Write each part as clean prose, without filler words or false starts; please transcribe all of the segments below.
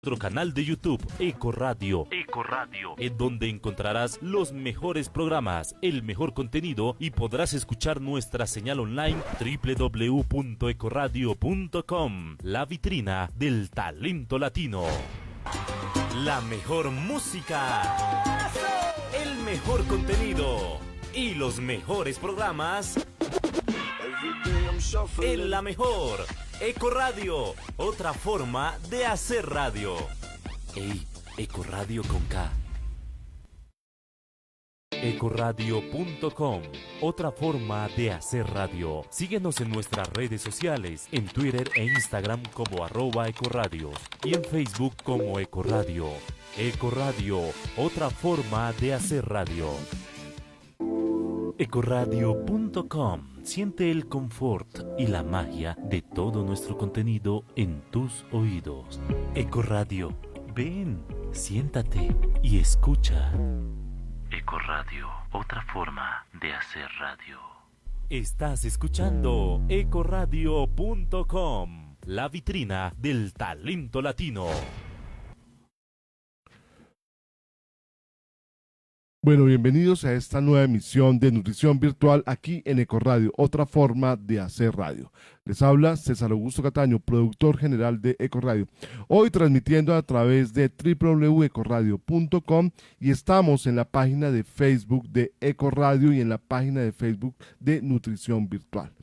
Nuestro canal de YouTube, Eco Radio, en donde encontrarás los mejores programas, el mejor contenido y podrás escuchar nuestra señal online www.ecoradio.com, la vitrina del talento latino. La mejor música, el mejor contenido y los mejores programas en la mejor Eco Radio, otra forma de hacer radio. Ey, Eco Radio con K. Ecoradio.com, otra forma de hacer radio. Síguenos en nuestras redes sociales, en Twitter e Instagram como @Ecoradio y en Facebook como Ecoradio. Ecoradio, otra forma de hacer radio. Ecoradio.com. Siente el confort y la magia de todo nuestro contenido en tus oídos. Ecoradio, ven, siéntate y escucha. Ecoradio, otra forma de hacer radio. Estás escuchando Ecoradio.com, la vitrina del talento latino. Bueno, bienvenidos a esta nueva emisión de Nutrición Virtual aquí en Ecoradio, otra forma de hacer radio. Les habla César Augusto Cataño, productor general de Ecoradio. Hoy transmitiendo a través de www.ecoradio.com y estamos en la página de Facebook de Ecoradio y en la página de Facebook de Nutrición Virtual.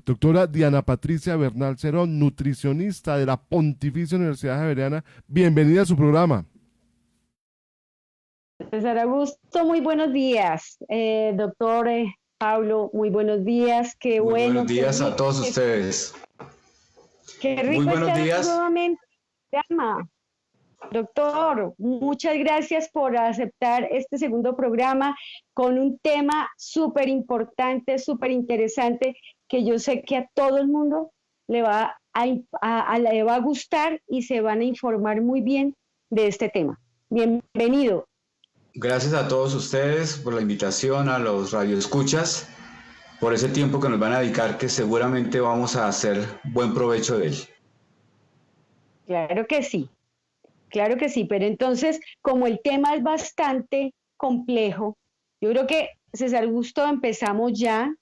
Doctora Diana Patricia Bernal Cerón, nutricionista de la Pontificia Universidad Javeriana, bienvenida a su programa. César Augusto, muy buenos días. Doctor Pablo, muy buenos días. Qué muy bueno. Buenos días a todos ustedes. Qué rico muy buenos estar días. Nuevamente. Doctor, muchas gracias por aceptar este segundo programa con un tema súper importante, súper interesante, que yo sé que a todo el mundo le va a gustar y se van a informar muy bien de este tema. Bienvenido. Gracias a todos ustedes por la invitación, a los radioescuchas, por ese tiempo que nos van a dedicar, que seguramente vamos a hacer buen provecho de él. Claro que sí, pero entonces, como el tema es bastante complejo, yo creo que, César Augusto, empezamos ya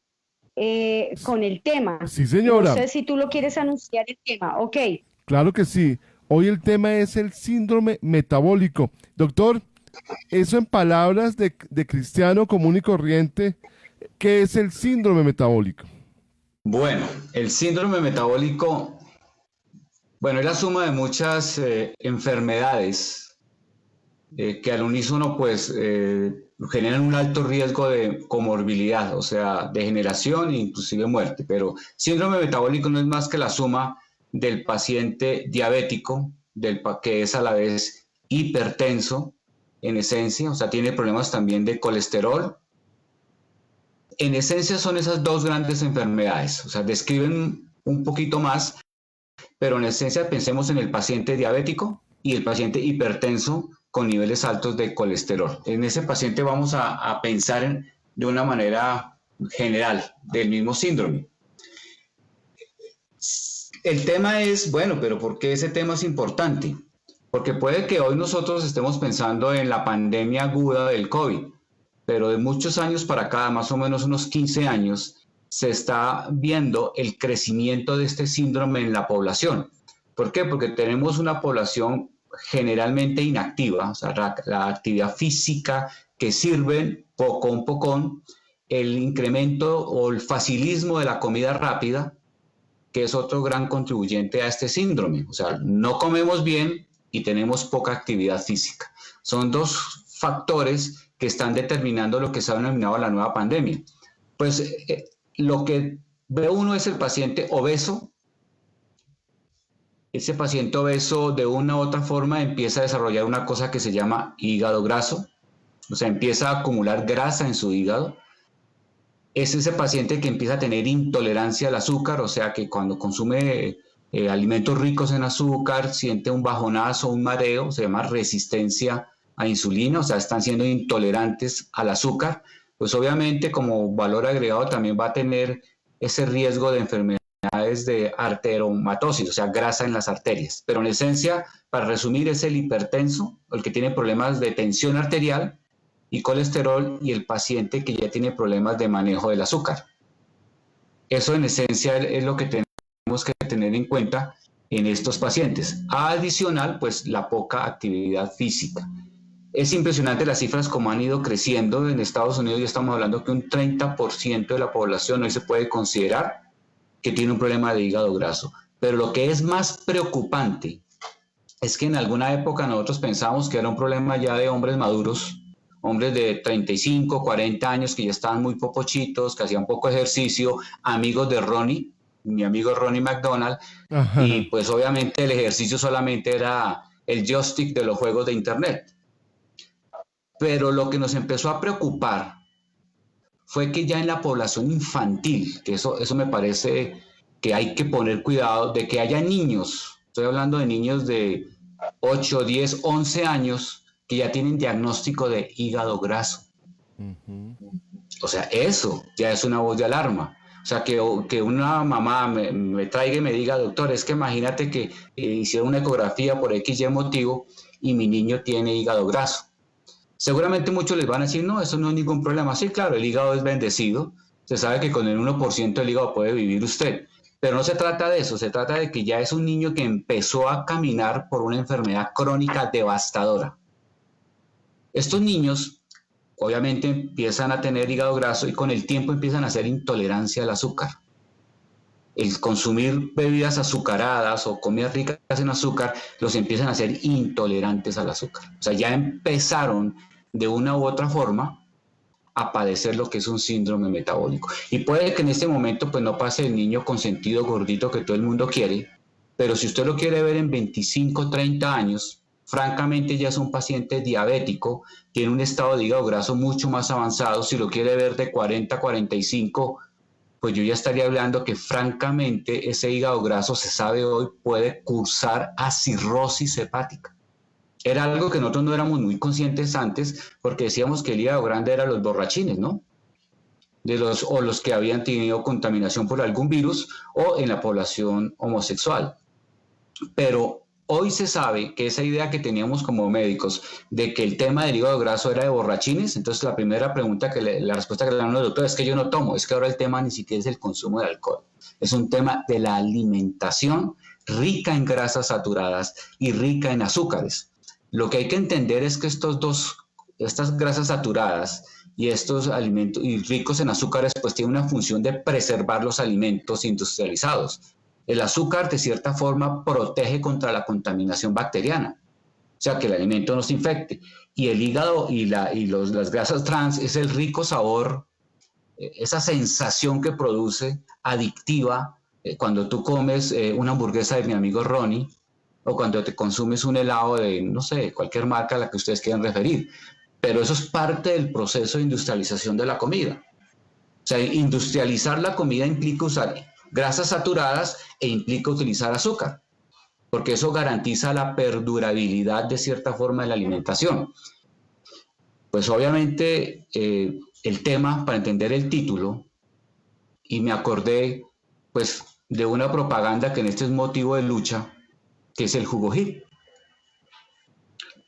con el tema. Sí, señora. No sé si tú lo quieres anunciar el tema, ok. Claro que sí. Hoy el tema es el síndrome metabólico. Doctor, eso en palabras de cristiano común y corriente, ¿qué es el síndrome metabólico? Bueno, el síndrome metabólico, es la suma de muchas enfermedades que al unísono generan un alto riesgo de comorbilidad, o sea, degeneración e inclusive muerte. Pero síndrome metabólico no es más que la suma del paciente diabético, que es a la vez hipertenso, en esencia, o sea, tiene problemas también de colesterol. En esencia son esas dos grandes enfermedades, o sea, describen un poquito más, pero en esencia pensemos en el paciente diabético y el paciente hipertenso con niveles altos de colesterol. En ese paciente vamos a pensar de una manera general del mismo síndrome. El tema es, pero ¿por qué ese tema es importante? Porque puede que hoy nosotros estemos pensando en la pandemia aguda del COVID, pero de muchos años para acá, más o menos unos 15 años, se está viendo el crecimiento de este síndrome en la población. ¿Por qué? Porque tenemos una población generalmente inactiva, o sea, la actividad física que sirve poco a poco, el incremento o el facilismo de la comida rápida, que es otro gran contribuyente a este síndrome. O sea, no comemos bien y tenemos poca actividad física. Son dos factores que están determinando lo que se ha denominado la nueva pandemia. Pues lo que ve uno es el paciente obeso. Ese paciente obeso de una u otra forma empieza a desarrollar una cosa que se llama hígado graso, o sea, empieza a acumular grasa en su hígado. Es ese paciente que empieza a tener intolerancia al azúcar, o sea, que cuando consume alimentos ricos en azúcar, siente un bajonazo, un mareo, se llama resistencia a insulina, o sea, están siendo intolerantes al azúcar, pues obviamente como valor agregado también va a tener ese riesgo de enfermedades enfermedades de arteriomatosis, o sea, grasa en las arterias. Pero en esencia, para resumir, es el hipertenso, el que tiene problemas de tensión arterial y colesterol, y el paciente que ya tiene problemas de manejo del azúcar. Eso en esencia es lo que tenemos que tener en cuenta en estos pacientes. Adicional, pues la poca actividad física. Es impresionante las cifras como han ido creciendo. En Estados Unidos ya estamos hablando que un 30% de la población hoy se puede considerar que tiene un problema de hígado graso. Pero lo que es más preocupante es que en alguna época nosotros pensábamos que era un problema ya de hombres maduros, hombres de 35, 40 años que ya estaban muy popochitos, que hacían poco ejercicio, amigos de Ronnie, mi amigo Ronnie McDonald, y pues obviamente el ejercicio solamente era el joystick de los juegos de internet. Pero lo que nos empezó a preocupar fue que ya en la población infantil, que eso me parece que hay que poner cuidado, de que haya niños, estoy hablando de niños de 8, 10, 11 años, que ya tienen diagnóstico de hígado graso. O sea, eso ya es una voz de alarma. O sea, que una mamá me traiga y me diga, doctor, es que imagínate que hicieron una ecografía por XY motivo y mi niño tiene hígado graso. Seguramente muchos les van a decir, no, eso no es ningún problema. Sí, claro, el hígado es bendecido. Se sabe que con el 1% del hígado puede vivir usted. Pero no se trata de eso, se trata de que ya es un niño que empezó a caminar por una enfermedad crónica devastadora. Estos niños, obviamente, empiezan a tener hígado graso y con el tiempo empiezan a hacer intolerancia al azúcar. El consumir bebidas azucaradas o comidas ricas en azúcar los empiezan a hacer intolerantes al azúcar. O sea, ya empezaron de una u otra forma a padecer lo que es un síndrome metabólico. Y puede que en este momento pues no pase el niño consentido gordito que todo el mundo quiere, pero si usted lo quiere ver en 25, 30 años, francamente ya es un paciente diabético, tiene un estado de hígado graso mucho más avanzado. Si lo quiere ver de 40, 45, pues yo ya estaría hablando que francamente ese hígado graso se sabe hoy puede cursar a cirrosis hepática. Era algo que nosotros no éramos muy conscientes antes porque decíamos que el hígado grande eran los borrachines, ¿no? O los que habían tenido contaminación por algún virus o en la población homosexual. Pero hoy se sabe que esa idea que teníamos como médicos de que el tema del hígado graso era de borrachines, entonces la primera pregunta la respuesta que le dan los doctores es que yo no tomo, es que ahora el tema ni siquiera es el consumo de alcohol, es un tema de la alimentación rica en grasas saturadas y rica en azúcares. Lo que hay que entender es que estas grasas saturadas y estos alimentos y ricos en azúcares pues tienen una función de preservar los alimentos industrializados. El azúcar, de cierta forma, protege contra la contaminación bacteriana, o sea, que el alimento no se infecte. Y el hígado y las grasas trans es el rico sabor, esa sensación que produce adictiva cuando tú comes una hamburguesa de mi amigo Ronnie o cuando te consumes un helado de, no sé, cualquier marca a la que ustedes quieran referir. Pero eso es parte del proceso de industrialización de la comida. O sea, industrializar la comida implica usar grasas saturadas e implica utilizar azúcar, porque eso garantiza la perdurabilidad de cierta forma de la alimentación. Pues obviamente el tema, para entender el título, y me acordé pues de una propaganda que en este es motivo de lucha, que es el jugo HIT.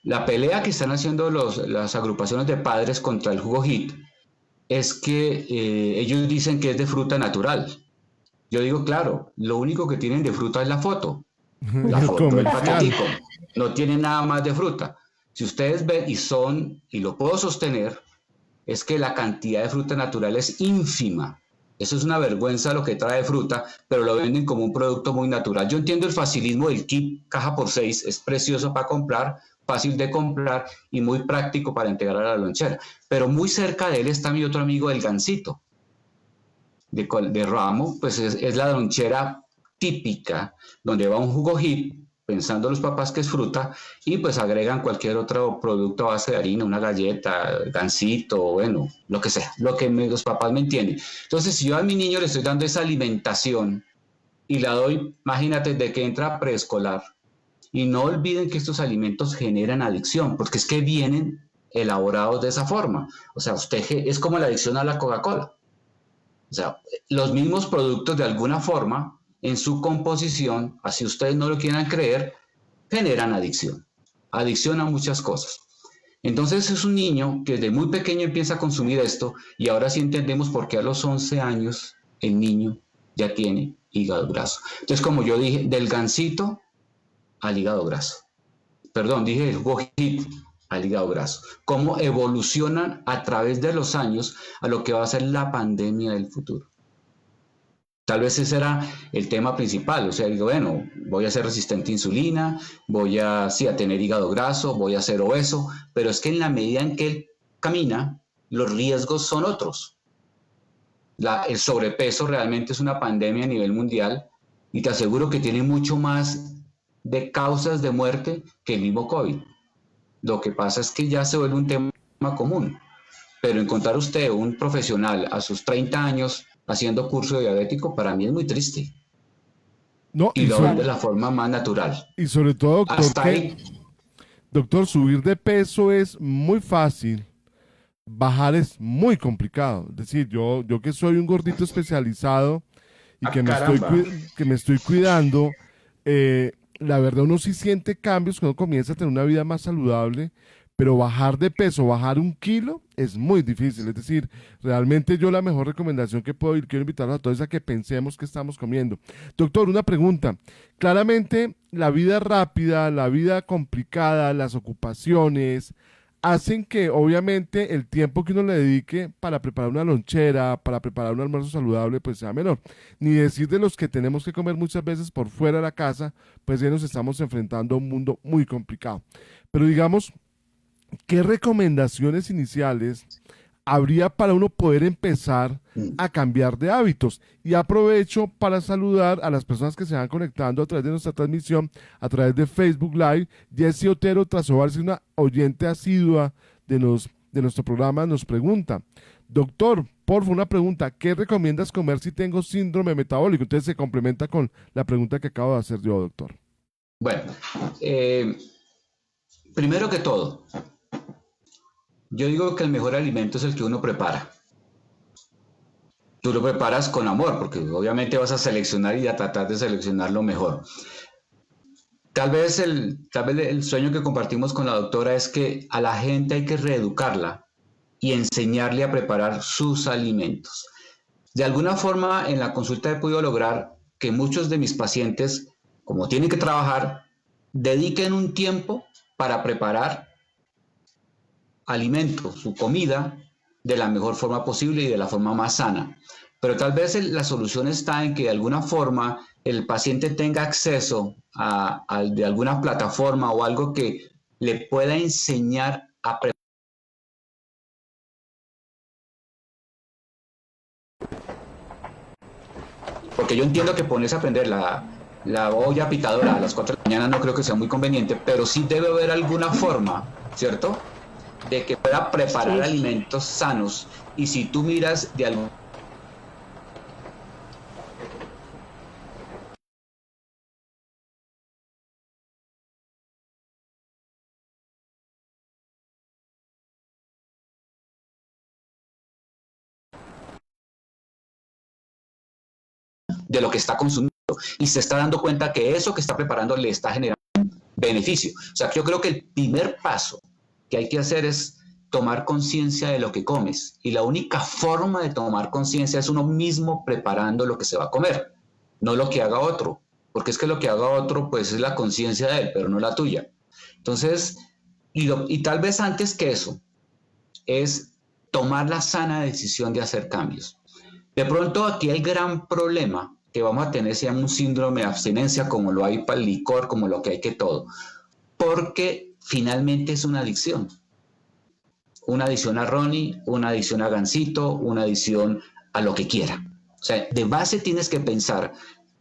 La pelea que están haciendo las agrupaciones de padres contra el jugo HIT es que ellos dicen que es de fruta natural. Yo digo, claro, lo único que tienen de fruta es la foto. La foto del paquetico. No tienen nada más de fruta. Si ustedes ven, y lo puedo sostener, es que la cantidad de fruta natural es ínfima. Eso es una vergüenza lo que trae fruta, pero lo venden como un producto muy natural. Yo entiendo el facilismo del kit caja por 6, es precioso para comprar, fácil de comprar y muy práctico para integrar a la lonchera. Pero muy cerca de él está mi otro amigo, el Gansito, de Ramo, pues es la lonchera típica, donde va un jugo HIT, pensando los papás que es fruta, y pues agregan cualquier otro producto a base de harina, una galleta, Gansito, bueno, lo que sea, lo que los papás me entienden. Entonces, si yo a mi niño le estoy dando esa alimentación y la doy, imagínate, de que entra a preescolar, y no olviden que estos alimentos generan adicción, porque es que vienen elaborados de esa forma. O sea, es como la adicción a la Coca-Cola. O sea, los mismos productos de alguna forma en su composición, así ustedes no lo quieran creer, generan adicción. Adicción a muchas cosas. Entonces es un niño que desde muy pequeño empieza a consumir esto y ahora sí entendemos por qué a los 11 años el niño ya tiene hígado graso. Entonces, como yo dije, del gansito al hígado graso. Perdón, dije el jugo hit al hígado graso. Cómo evolucionan a través de los años a lo que va a ser la pandemia del futuro. Tal vez ese era el tema principal, o sea, digo, bueno, voy a ser resistente a insulina, voy a tener hígado graso, voy a ser obeso, pero es que en la medida en que él camina, los riesgos son otros. El sobrepeso realmente es una pandemia a nivel mundial y te aseguro que tiene mucho más de causas de muerte que el mismo COVID. Lo que pasa es que ya se vuelve un tema común, pero encontrar usted un profesional a sus 30 años haciendo curso de diabético, para mí es muy triste. No, y lo ven de la forma más natural. Y sobre todo, doctor, hasta ahí. Doctor, subir de peso es muy fácil, bajar es muy complicado. Es decir, yo que soy un gordito especializado y que me estoy cuidando, la verdad uno sí siente cambios cuando comienza a tener una vida más saludable, pero bajar de peso, bajar 1 kilo es muy difícil. Es decir, realmente yo la mejor recomendación que puedo quiero invitarlos a todos a que pensemos qué estamos comiendo. Doctor, una pregunta. Claramente la vida rápida, la vida complicada, las ocupaciones hacen que obviamente el tiempo que uno le dedique para preparar una lonchera, para preparar un almuerzo saludable, pues sea menor. Ni decir de los que tenemos que comer muchas veces por fuera de la casa, pues ya nos estamos enfrentando a un mundo muy complicado. Pero digamos, ¿qué recomendaciones iniciales habría para uno poder empezar a cambiar de hábitos? Y aprovecho para saludar a las personas que se van conectando a través de nuestra transmisión, a través de Facebook Live. Jessie Otero Trazovar, es una oyente asidua de nuestro programa, nos pregunta: doctor, por favor, una pregunta, ¿qué recomiendas comer si tengo síndrome metabólico? Entonces se complementa con la pregunta que acabo de hacer yo, doctor. Bueno, primero que todo, yo digo que el mejor alimento es el que uno prepara. Tú lo preparas con amor, porque obviamente vas a seleccionar y a tratar de seleccionar lo mejor. Tal vez el sueño que compartimos con la doctora es que a la gente hay que reeducarla y enseñarle a preparar sus alimentos. De alguna forma, en la consulta he podido lograr que muchos de mis pacientes, como tienen que trabajar, dediquen un tiempo para preparar alimento, su comida, de la mejor forma posible y de la forma más sana. Pero tal vez la solución está en que de alguna forma el paciente tenga acceso de alguna plataforma o algo que le pueda enseñar a preparar. Porque yo entiendo que ponerse a aprender la olla pitadora a las 4 de la mañana no creo que sea muy conveniente, pero sí debe haber alguna forma, ¿cierto?, de que pueda preparar alimentos sanos. Y si tú miras de algún de lo que está consumiendo y se está dando cuenta que eso que está preparando le está generando beneficio. O sea, yo creo que el primer paso que hay que hacer es tomar conciencia de lo que comes, y la única forma de tomar conciencia es uno mismo preparando lo que se va a comer, no lo que haga otro, porque es que lo que haga otro pues es la conciencia de él, pero no la tuya. Entonces, y tal vez antes que eso, es tomar la sana decisión de hacer cambios. De pronto aquí el gran problema que vamos a tener sea un síndrome de abstinencia, como lo hay para el licor, como lo que hay que todo, porque finalmente es una adicción. Una adicción a Ronnie, una adicción a Gansito, una adicción a lo que quiera. O sea, de base tienes que pensar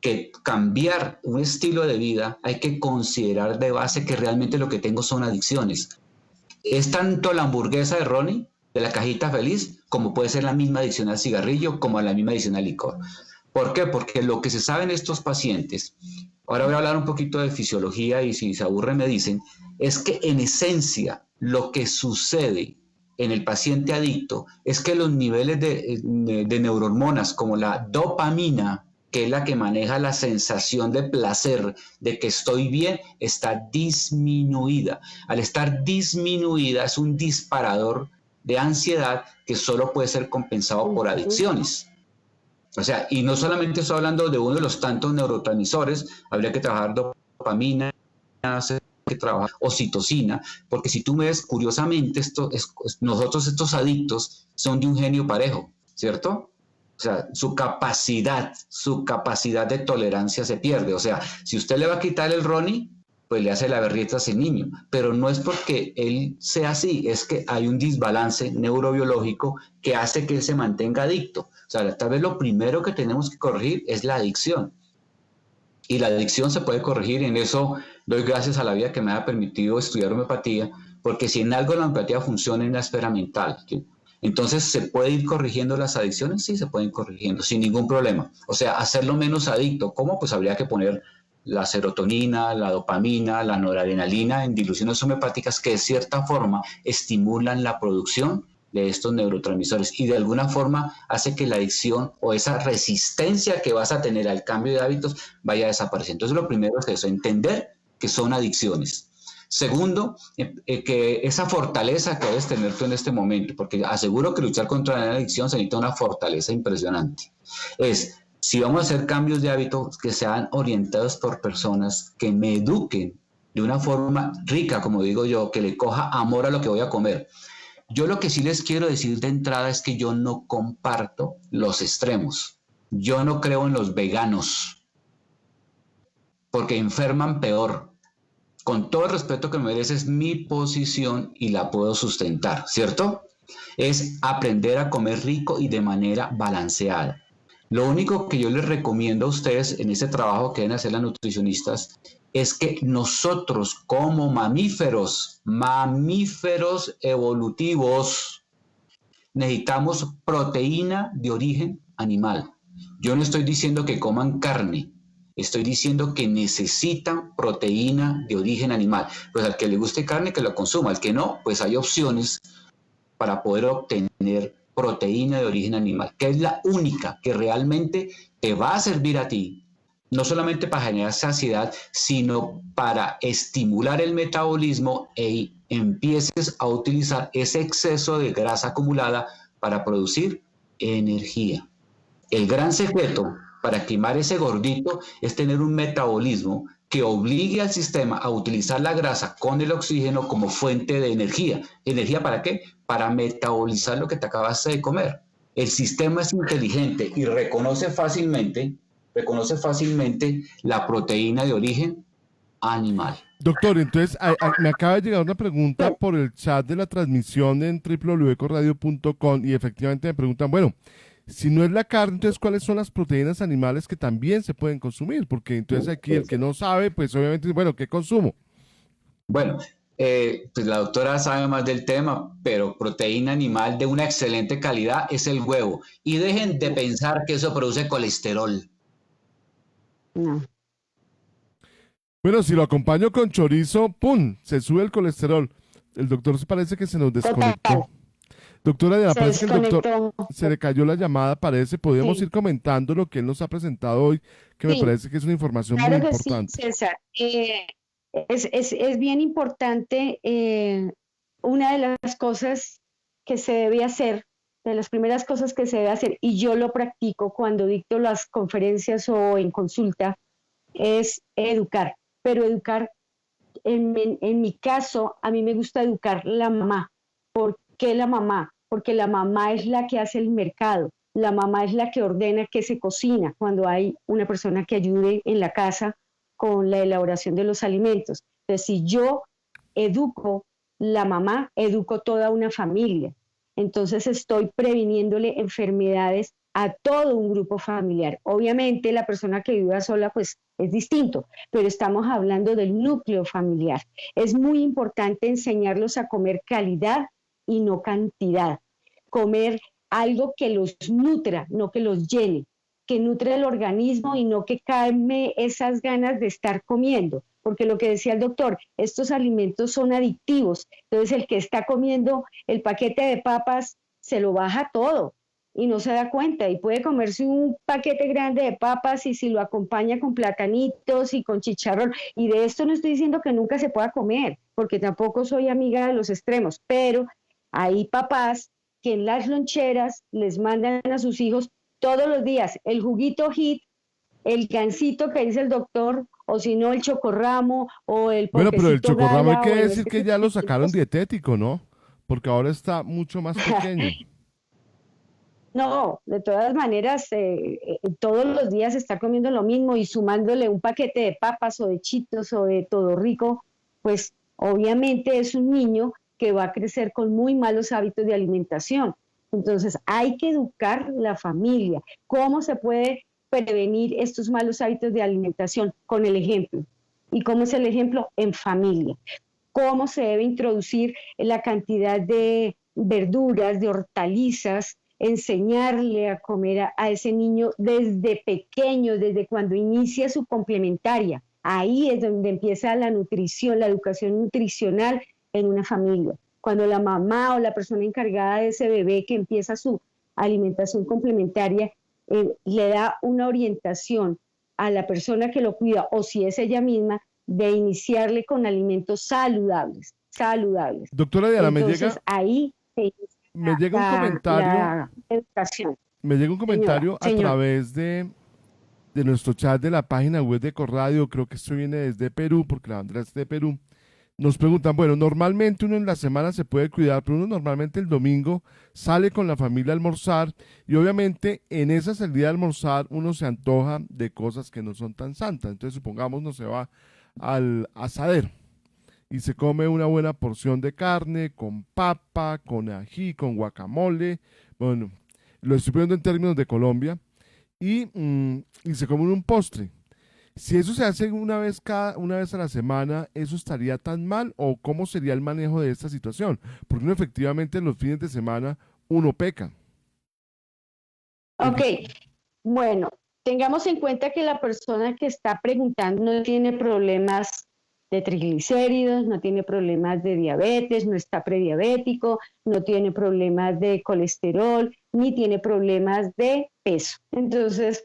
que cambiar un estilo de vida hay que considerar de base que realmente lo que tengo son adicciones. Es tanto la hamburguesa de Ronnie, de la cajita feliz, como puede ser la misma adicción al cigarrillo, como la misma adicción al licor. ¿Por qué? Porque lo que se sabe en estos pacientes, ahora voy a hablar un poquito de fisiología y si se aburren me dicen, es que en esencia lo que sucede en el paciente adicto es que los niveles de neurohormonas como la dopamina que es la que maneja la sensación de placer, de que estoy bien, está disminuida. Al estar disminuida es un disparador de ansiedad que solo puede ser compensado por adicciones. O sea, y no solamente estoy hablando de uno de los tantos neurotransmisores, habría que trabajar dopamina, que trabajar oxitocina, porque si tú ves, curiosamente, nosotros estos adictos son de un genio parejo, ¿cierto? O sea, su capacidad de tolerancia se pierde. O sea, si usted le va a quitar el Ronnie, pues le hace la berrieta a ese niño. Pero no es porque él sea así, es que hay un desbalance neurobiológico que hace que él se mantenga adicto. O sea, tal vez lo primero que tenemos que corregir es la adicción. Y la adicción se puede corregir, y en eso doy gracias a la vida que me ha permitido estudiar homeopatía, porque si en algo la homeopatía funciona en la esfera mental, ¿sí? Entonces, ¿se puede ir corrigiendo las adicciones? Sí, se pueden corrigiendo, sin ningún problema. O sea, hacerlo menos adicto. ¿Cómo? Pues habría que poner la serotonina, la dopamina, la noradrenalina en diluciones homeopáticas que de cierta forma estimulan la producción de estos neurotransmisores y de alguna forma hace que la adicción o esa resistencia que vas a tener al cambio de hábitos vaya desapareciendo. Entonces, lo primero es eso, entender que son adicciones. Segundo, que esa fortaleza que debes tener tú en este momento, porque aseguro que luchar contra la adicción se necesita una fortaleza impresionante, es, si vamos a hacer cambios de hábitos que sean orientados por personas que me eduquen de una forma rica, como digo yo, que le coja amor a lo que voy a comer. Yo lo que sí les quiero decir de entrada es que yo no comparto los extremos. Yo no creo en los veganos, porque enferman peor. Con todo el respeto que me mereces, mi posición y la puedo sustentar, ¿cierto? Es aprender a comer rico y de manera balanceada. Lo único que yo les recomiendo a ustedes en ese trabajo que deben hacer las nutricionistas es que nosotros como mamíferos evolutivos, necesitamos proteína de origen animal. Yo no estoy diciendo que coman carne, estoy diciendo que necesitan proteína de origen animal. Pues al que le guste carne, que lo consuma. Al que no, pues hay opciones para poder obtener proteína de origen animal, que es la única que realmente te va a servir a ti, no solamente para generar saciedad, sino para estimular el metabolismo e empieces a utilizar ese exceso de grasa acumulada para producir energía. El gran secreto para quemar ese gordito es tener un metabolismo que obligue al sistema a utilizar la grasa con el oxígeno como fuente de energía. ¿Energía para qué? Para metabolizar lo que te acabaste de comer. El sistema es inteligente y reconoce fácilmente la proteína de origen animal. Doctor, entonces me acaba de llegar una pregunta por el chat de la transmisión en www.ecoradio.com y efectivamente me preguntan, bueno, si no es la carne, entonces ¿cuáles son las proteínas animales que también se pueden consumir? Porque entonces aquí el que no sabe, pues obviamente, bueno, ¿qué consumo? Bueno, pues la doctora sabe más del tema, pero proteína animal de una excelente calidad es el huevo. Y dejen de pensar que eso produce colesterol. No. Bueno, si lo acompaño con chorizo, ¡pum!, se sube el colesterol. El doctor se parece que se nos desconectó. Total. Doctora Diana, Se parece que el doctor desconectó. se le cayó la llamada, parece. Podríamos Sí. ir comentando lo que él nos ha presentado hoy, que me Sí. parece que es una información Claro muy que importante. sí, César. Es bien importante. Una de las cosas que se debe hacer, de las primeras cosas que se debe hacer, y yo lo practico cuando dicto las conferencias o en consulta, es educar. Pero educar, en mi caso, a mí me gusta educar la mamá. ¿Por qué la mamá? Porque la mamá es la que hace el mercado. La mamá es la que ordena qué se cocina cuando hay una persona que ayude en la casa con la elaboración de los alimentos. Entonces, si yo educo la mamá, educo toda una familia. Entonces, estoy previniéndole enfermedades a todo un grupo familiar. Obviamente, la persona que viva sola, pues es distinto, pero estamos hablando del núcleo familiar. Es muy importante enseñarlos a comer calidad y no cantidad. Comer algo que los nutra, no que los llene, que nutre el organismo y no que calme esas ganas de estar comiendo. Porque lo que decía el doctor, estos alimentos son adictivos. Entonces el que está comiendo el paquete de papas se lo baja todo. y no se da cuenta y puede comerse un paquete grande de papas y si lo acompaña con platanitos y con chicharrón. Y de esto no estoy diciendo que nunca se pueda comer, porque tampoco soy amiga de los extremos, pero hay papás que en las loncheras les mandan a sus hijos todos los días el juguito Hit, el gansito que dice el doctor, o si no el chocorramo o el Bueno, pero el ponquecito chocorramo hay gala, que bueno, decir que ya lo sacaron dietético, ¿no? Porque ahora está mucho más pequeño. no, de todas maneras, todos los días está comiendo lo mismo y sumándole un paquete de papas o de chitos o de todo rico, pues obviamente es un niño que va a crecer con muy malos hábitos de alimentación. Entonces, hay que educar la familia. ¿Cómo se puede prevenir estos malos hábitos de alimentación? Con el ejemplo. ¿Y cómo es el ejemplo? En familia. ¿Cómo se debe introducir la cantidad de verduras, de hortalizas, enseñarle a comer a ese niño desde pequeño, desde cuando inicia su complementaria? Ahí es donde empieza la nutrición, la educación nutricional en una familia. Cuando la mamá o la persona encargada de ese bebé que empieza su alimentación complementaria le da una orientación a la persona que lo cuida o si es ella misma de iniciarle con alimentos saludables, saludables. Doctora Diana, Entonces ahí se inicia me llega un comentario, la educación. me llega un comentario a Señora. través de nuestro chat de la página web de Ecoradio. Creo que esto viene desde Perú, porque la bandera es de Perú. Nos preguntan, bueno, normalmente uno en la semana se puede cuidar, pero uno normalmente el domingo sale con la familia a almorzar y obviamente en esa salida a almorzar uno se antoja de cosas que no son tan santas. Entonces supongamos no se va al asadero y se come una buena porción de carne con papa, con ají, con guacamole. Bueno, lo estoy poniendo en términos de Colombia y se come un postre. Si eso se hace una vez a la semana, ¿eso estaría tan mal o cómo sería el manejo de esta situación? Porque uno efectivamente en los fines de semana uno peca. Ok, bueno, tengamos en cuenta que la persona que está preguntando no tiene problemas de triglicéridos, no tiene problemas de diabetes, no está prediabético, no tiene problemas de colesterol, ni tiene problemas de peso. Entonces,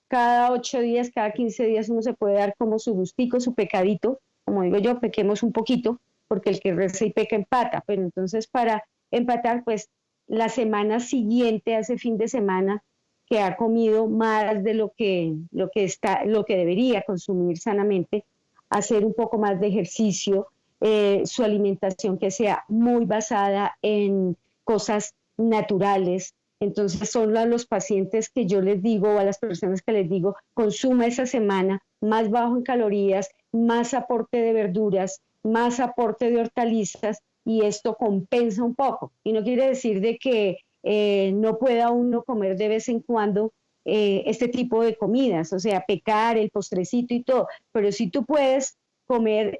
cada 8 días, cada 15 días uno se puede dar como su gustico, su pecadito, como digo yo, pequemos un poquito, porque el que reza y peca empata, pero entonces para empatar, pues la semana siguiente a ese fin de semana que ha comido más de lo que debería consumir sanamente, hacer un poco más de ejercicio, su alimentación que sea muy basada en cosas naturales. Entonces son a los pacientes que yo les digo o a las personas que les digo, consuma esa semana más bajo en calorías, más aporte de verduras, más aporte de hortalizas y esto compensa un poco. Y no quiere decir de que no pueda uno comer de vez en cuando este tipo de comidas, o sea, pecar, el postrecito y todo, pero si tú puedes comer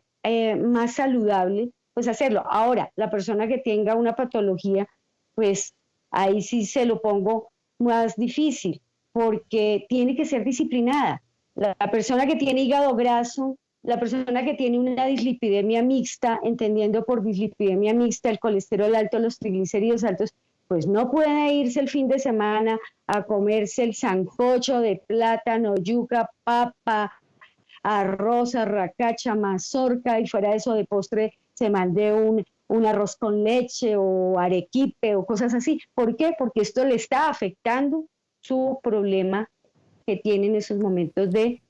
más saludable, pues hacerlo. Ahora, la persona que tenga una patología, pues ahí sí se lo pongo más difícil, porque tiene que ser disciplinada. La persona que tiene hígado graso, la persona que tiene una dislipidemia mixta, entendiendo por dislipidemia mixta el colesterol alto, los triglicéridos altos, pues no puede irse el fin de semana a comerse el sancocho de plátano, yuca, papa, arroz, arracacha, mazorca y fuera de eso de postre se mande un arroz con leche o arequipe o cosas así. ¿Por qué? Porque esto le está afectando su problema que tiene en esos momentos de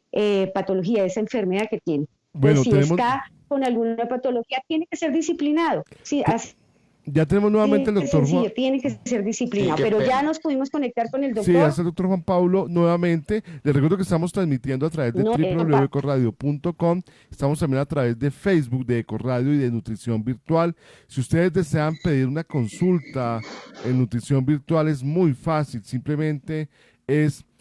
patología, esa enfermedad que tiene. Bueno, si está con alguna patología, tiene que ser disciplinado. Sí, así ya tenemos nuevamente el doctor sencillo, Juan. tiene que ser disciplinado, Sí, pero pena. ya nos pudimos conectar con el doctor. Sí, hace el doctor Juan Pablo nuevamente. Les recuerdo que estamos transmitiendo a través de www.ecoradio.com. Estamos también a través de Facebook de Ecoradio y de Nutrición Virtual. Si ustedes desean pedir una consulta en Nutrición Virtual, es muy fácil. Simplemente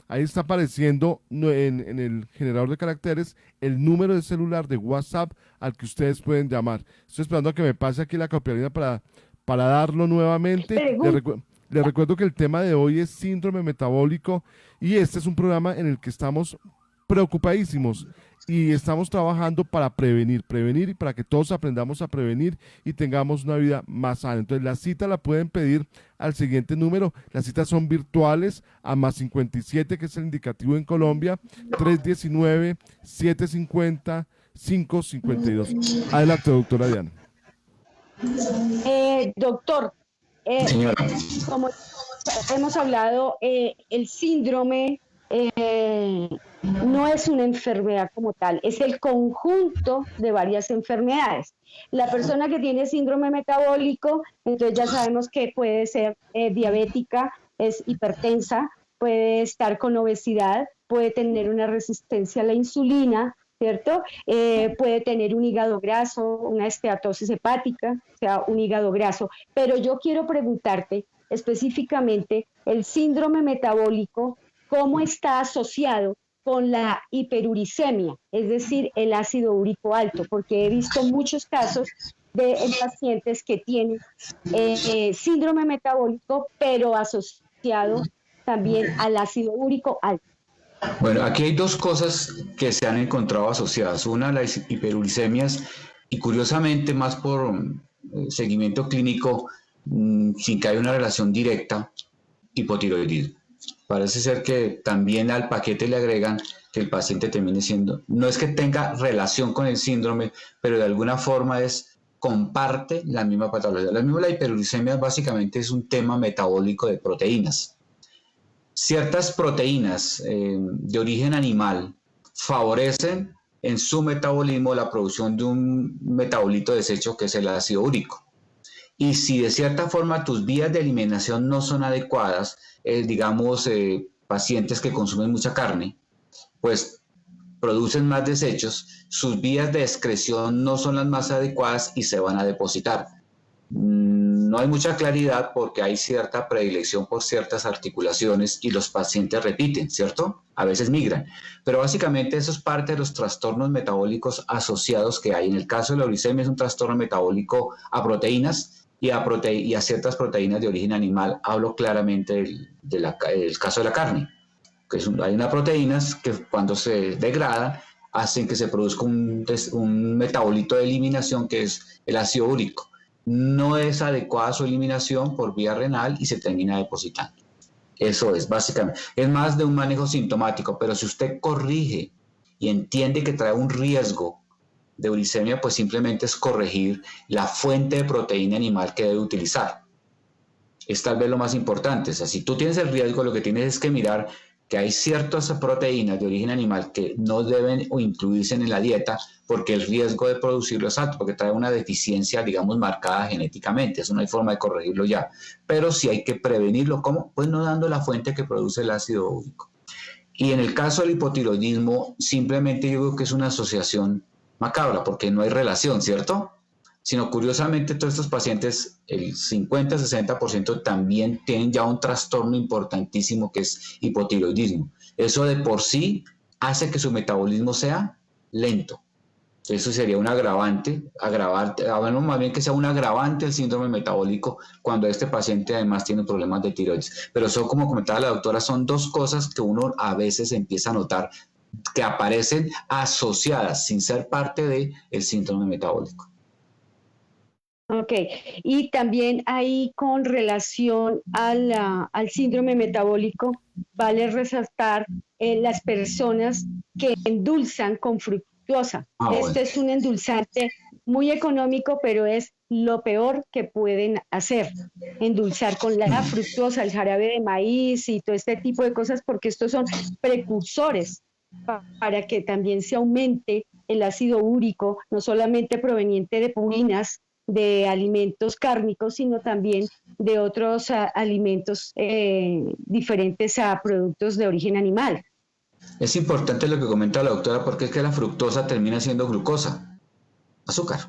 ahí está apareciendo en el generador de caracteres el número de celular de WhatsApp al que ustedes pueden llamar. Estoy esperando a que me pase aquí la copialina para darlo nuevamente. Les recuerdo que el tema de hoy es síndrome metabólico y este es un programa en el que estamos preocupadísimos y estamos trabajando para prevenir y para que todos aprendamos a prevenir y tengamos una vida más sana. Entonces la cita la pueden pedir al siguiente número. Las citas son virtuales a +57, que es el indicativo en Colombia, 319-750-552. Adelante, doctora Diana. Doctor, Señora. como hemos hablado, el síndrome no es una enfermedad como tal, es el conjunto de varias enfermedades. La persona que tiene síndrome metabólico, entonces ya sabemos que puede ser diabética, es hipertensa, puede estar con obesidad, puede tener una resistencia a la insulina, ¿cierto? Puede tener un hígado graso, una esteatosis hepática, o sea, un hígado graso. Pero yo quiero preguntarte específicamente el síndrome metabólico, ¿cómo está asociado con la hiperuricemia, es decir, el ácido úrico alto? Porque he visto muchos casos de pacientes que tienen síndrome metabólico, pero asociado también al ácido úrico alto. Bueno, aquí hay dos cosas que se han encontrado asociadas. Una, las hiperuricemias, y curiosamente, más por seguimiento clínico, sin que haya una relación directa, hipotiroidismo. Parece ser que también al paquete le agregan que el paciente termine siendo, no es que tenga relación con el síndrome, pero de alguna forma comparte la misma patología. La hiperuricemia básicamente es un tema metabólico de proteínas. Ciertas proteínas de origen animal favorecen en su metabolismo la producción de un metabolito desecho que es el ácido úrico. Y si de cierta forma tus vías de eliminación no son adecuadas, digamos, pacientes que consumen mucha carne, pues producen más desechos, sus vías de excreción no son las más adecuadas y se van a depositar. No hay mucha claridad porque hay cierta predilección por ciertas articulaciones y los pacientes repiten, ¿cierto? A veces migran. Pero básicamente eso es parte de los trastornos metabólicos asociados que hay. En el caso de la uricemia es un trastorno metabólico a proteínas y a ciertas proteínas de origen animal. Hablo claramente del caso de la carne. Que hay unas proteínas que cuando se degradan hacen que se produzca un metabolito de eliminación que es el ácido úrico. No es adecuada su eliminación por vía renal y se termina depositando. Eso es, básicamente. Es más de un manejo sintomático, pero si usted corrige y entiende que trae un riesgo de uricemia, pues simplemente es corregir la fuente de proteína animal que debe utilizar. Es tal vez lo más importante. O sea, si tú tienes el riesgo, lo que tienes es que mirar que hay ciertas proteínas de origen animal que no deben incluirse en la dieta porque el riesgo de producirlo es alto, porque trae una deficiencia, digamos, marcada genéticamente. Eso no hay forma de corregirlo ya. Pero sí hay que prevenirlo. ¿Cómo? Pues no dando la fuente que produce el ácido úrico. Y en el caso del hipotiroidismo, simplemente yo digo que es una asociación macabra, porque no hay relación, ¿cierto? Sino curiosamente todos estos pacientes, el 50-60% también tienen ya un trastorno importantísimo que es hipotiroidismo. Eso de por sí hace que su metabolismo sea lento. Eso sería un agravante, hablamos más bien que sea un agravante el síndrome metabólico cuando este paciente además tiene problemas de tiroides. Pero eso, como comentaba la doctora, son dos cosas que uno a veces empieza a notar que aparecen asociadas sin ser parte del síndrome metabólico. Ok, y también ahí con relación al síndrome metabólico, vale resaltar las personas que endulzan con fructuosa. Este es un endulzante muy económico, pero es lo peor que pueden hacer, endulzar con la fructuosa, el jarabe de maíz y todo este tipo de cosas, porque estos son precursores para que también se aumente el ácido úrico, no solamente proveniente de purinas, de alimentos cárnicos, sino también de otros alimentos diferentes a productos de origen animal. Es importante lo que comenta la doctora porque es que la fructosa termina siendo glucosa, azúcar.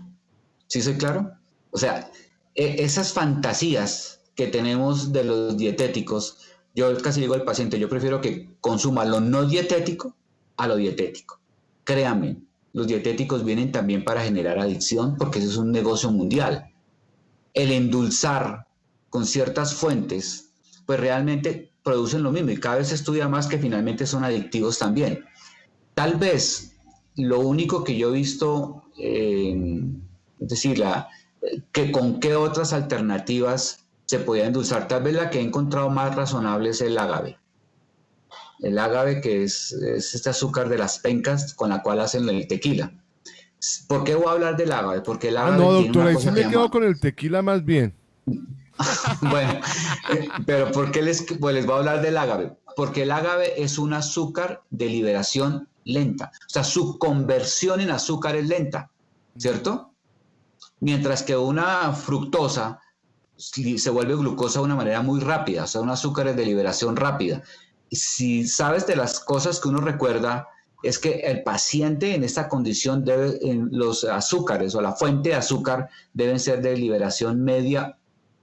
¿Sí soy claro? O sea, esas fantasías que tenemos de los dietéticos, yo casi digo al paciente, yo prefiero que consuma lo no dietético a lo dietético. Créanme. Los dietéticos vienen también para generar adicción porque eso es un negocio mundial. El endulzar con ciertas fuentes, pues realmente producen lo mismo y cada vez se estudia más que finalmente son adictivos también. Tal vez lo único que yo he visto, es decir, que con qué otras alternativas se podía endulzar. Tal vez la que he encontrado más razonable es el agave. El agave, que es este azúcar de las pencas con la cual hacen el tequila. ¿Por qué voy a hablar del agave? Porque el agave no, tiene doctora, una ahí cosa sí que me quedo llama... con el tequila más bien. Bueno, pero ¿por qué les voy a hablar del agave? Porque el agave es un azúcar de liberación lenta. O sea, su conversión en azúcar es lenta, ¿cierto? Mientras que una fructosa se vuelve glucosa de una manera muy rápida, o sea, un azúcar es de liberación rápida. Si sabes de las cosas que uno recuerda, es que el paciente en esta condición los azúcares o la fuente de azúcar deben ser de liberación media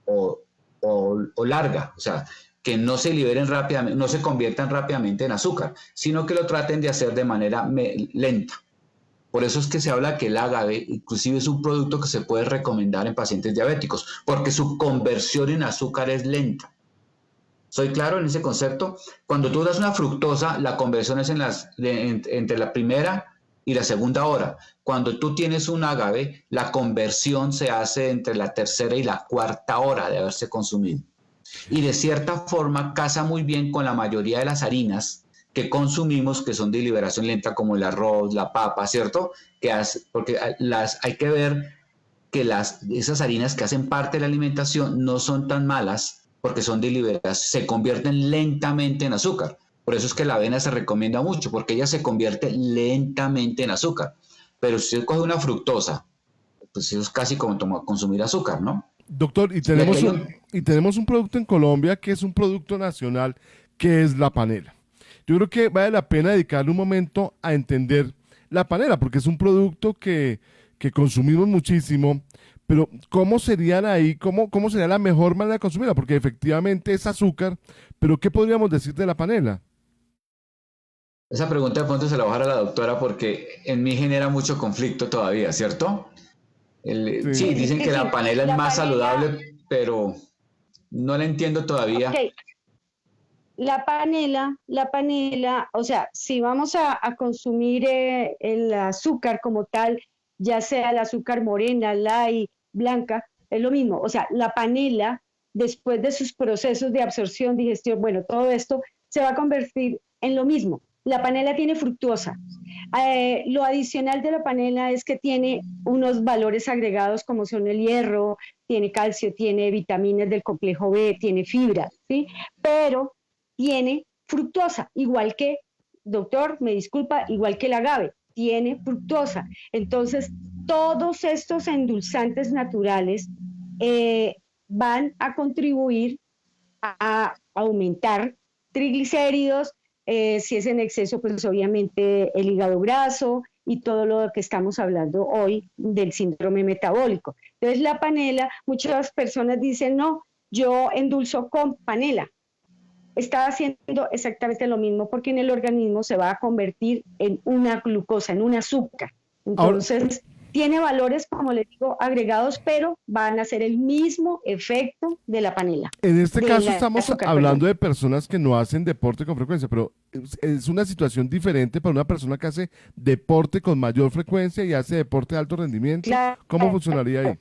o larga, o sea, que no se liberen rápidamente, no se conviertan rápidamente en azúcar, sino que lo traten de hacer de manera lenta. Por eso es que se habla que el agave inclusive es un producto que se puede recomendar en pacientes diabéticos, porque su conversión en azúcar es lenta. ¿Soy claro en ese concepto? Cuando tú das una fructosa, la conversión es entre la primera y la segunda hora. Cuando tú tienes un agave, la conversión se hace entre la tercera y la cuarta hora de haberse consumido. Y de cierta forma casa muy bien con la mayoría de las harinas que consumimos, que son de liberación lenta, como el arroz, la papa, ¿cierto? Porque hay que ver que esas harinas que hacen parte de la alimentación no son tan malas, porque son de liberación, se convierten lentamente en azúcar. Por eso es que la avena se recomienda mucho, porque ella se convierte lentamente en azúcar. Pero si usted coge una fructosa, pues eso es casi como consumir azúcar, ¿no? Doctor, y tenemos un producto en Colombia que es un producto nacional, que es la panela. Yo creo que vale la pena dedicarle un momento a entender la panela, porque es un producto que consumimos muchísimo, pero ¿cómo sería cómo sería la mejor manera de consumirla? Porque efectivamente es azúcar, pero ¿qué podríamos decir de la panela? Esa pregunta de pronto se la voy a dejar a la doctora porque en mí genera mucho conflicto todavía, ¿cierto? Sí, dicen que la panela es más saludable, pero no la entiendo todavía. Okay. La panela, o sea, si vamos a consumir el azúcar como tal, ya sea el azúcar morena, light, blanca, es lo mismo. O sea, la panela, después de sus procesos de absorción, digestión, bueno, todo esto se va a convertir en lo mismo. La panela tiene fructosa. Lo adicional de la panela es que tiene unos valores agregados como son el hierro, tiene calcio, tiene vitaminas del complejo B, tiene fibra, ¿sí? Pero tiene fructosa, igual que, doctor, me disculpa, igual que el agave, tiene fructosa. Entonces, todos estos endulzantes naturales van a contribuir a aumentar triglicéridos, si es en exceso, pues obviamente el hígado graso y todo lo que estamos hablando hoy del síndrome metabólico. Entonces, la panela, muchas personas dicen, no, yo endulzo con panela. Está haciendo exactamente lo mismo porque en el organismo se va a convertir en una glucosa, en un azúcar. Entonces, tiene valores, como les digo, agregados, pero van a hacer el mismo efecto de la panela. En este caso estamos hablando de personas que no hacen deporte con frecuencia, pero es una situación diferente para una persona que hace deporte con mayor frecuencia y hace deporte de alto rendimiento. Claro. ¿Cómo funcionaría ahí?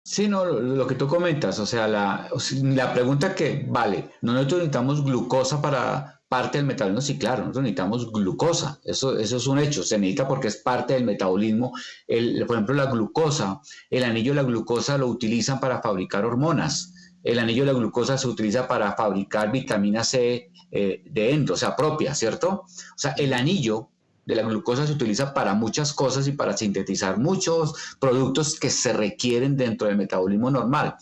Sí, no, lo que tú comentas, o sea, la pregunta que, vale, nosotros necesitamos glucosa para parte del metabolismo, sí, claro, nosotros necesitamos glucosa, eso es un hecho, se necesita porque es parte del metabolismo. Por ejemplo, la glucosa, el anillo de la glucosa lo utilizan para fabricar hormonas, el anillo de la glucosa se utiliza para fabricar vitamina C de endo, o sea, propia, ¿cierto? O sea, el anillo de la glucosa se utiliza para muchas cosas y para sintetizar muchos productos que se requieren dentro del metabolismo normal.